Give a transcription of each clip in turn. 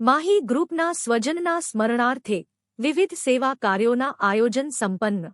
માહી ગ્રુપના સ્વજનના સ્મરણાર્થે વિવિધ સેવા કાર્યોના આયોજન સંપન્ન.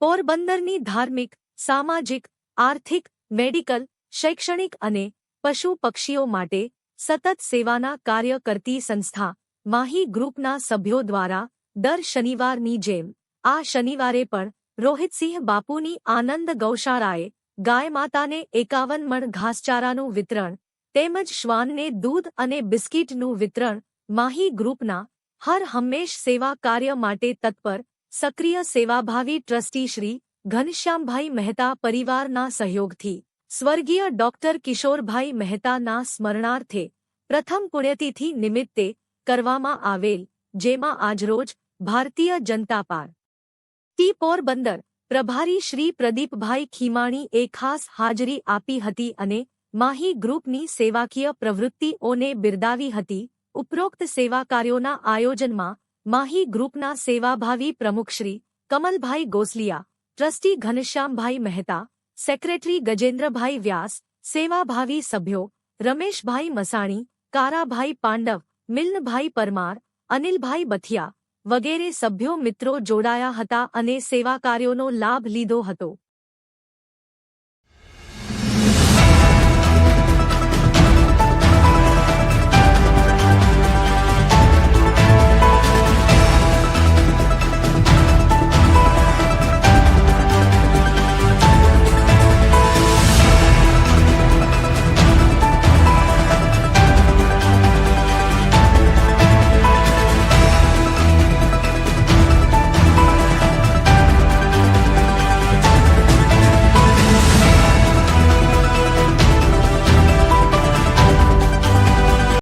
પોરબંદરની ધાર્મિક, સામાજિક, આર્થિક, મેડિકલ, શૈક્ષણિક અને પશુ પક્ષીઓ માટે સતત સેવાના કાર્ય કરતી સંસ્થા માહી ગ્રુપના સભ્યો દ્વારા દર શનિવારની જેમ આ શનિવારે પણ રોહિતસિંહ બાપુની આનંદ ગૌશાળાએ ગાય માતાને 51 મણ ઘાસચારાનું વિતરણ તેમજ શ્વાનને દૂધ અને બિસ્કીટનું વિતરણ માહી ગ્રુપના હર હંમેશ સેવા કાર્ય માટે તત્પર સક્રિય સેવાભાવી ટ્રસ્ટી શ્રી ઘનશ્યામભાઈ મહેતા પરિવારના સહયોગથી સ્વર્ગીય ડોક્ટર કિશોરભાઈ મહેતાના સ્મરણાર્થે પ્રથમ પુણ્યતિથિ નિમિત્તે કરવામાં આવેલ, જેમાં આજરોજ ભારતીય જનતા પાર્ટી પોરબંદર પ્રભારી શ્રી પ્રદીપભાઈ ખીમાણીએ ખાસ હાજરી આપી હતી અને માહી ગ્રુપની સેવાકીય પ્રવૃત્તિઓને બિરદાવી હતી. ઉપરોક્ત સેવા કાર્યોના આયોજનમાં માહી ગ્રુપના સેવાભાવી પ્રમુખ શ્રી કમલભાઈ ગોસલિયા, ટ્રસ્ટી ઘનશ્યામભાઈ મહેતા, સેક્રેટરી ગજેન્દ્રભાઈ વ્યાસ, સેવાભાવી સભ્યો રમેશભાઈ મસાણી, કારાભાઈ પાંડવ, મિલનભાઈ પરમાર, અનિલભાઈ બથિયા વગેરે સભ્યો મિત્રો જોડાયા હતા અને સેવા કાર્યોનો લાભ લીધો હતો.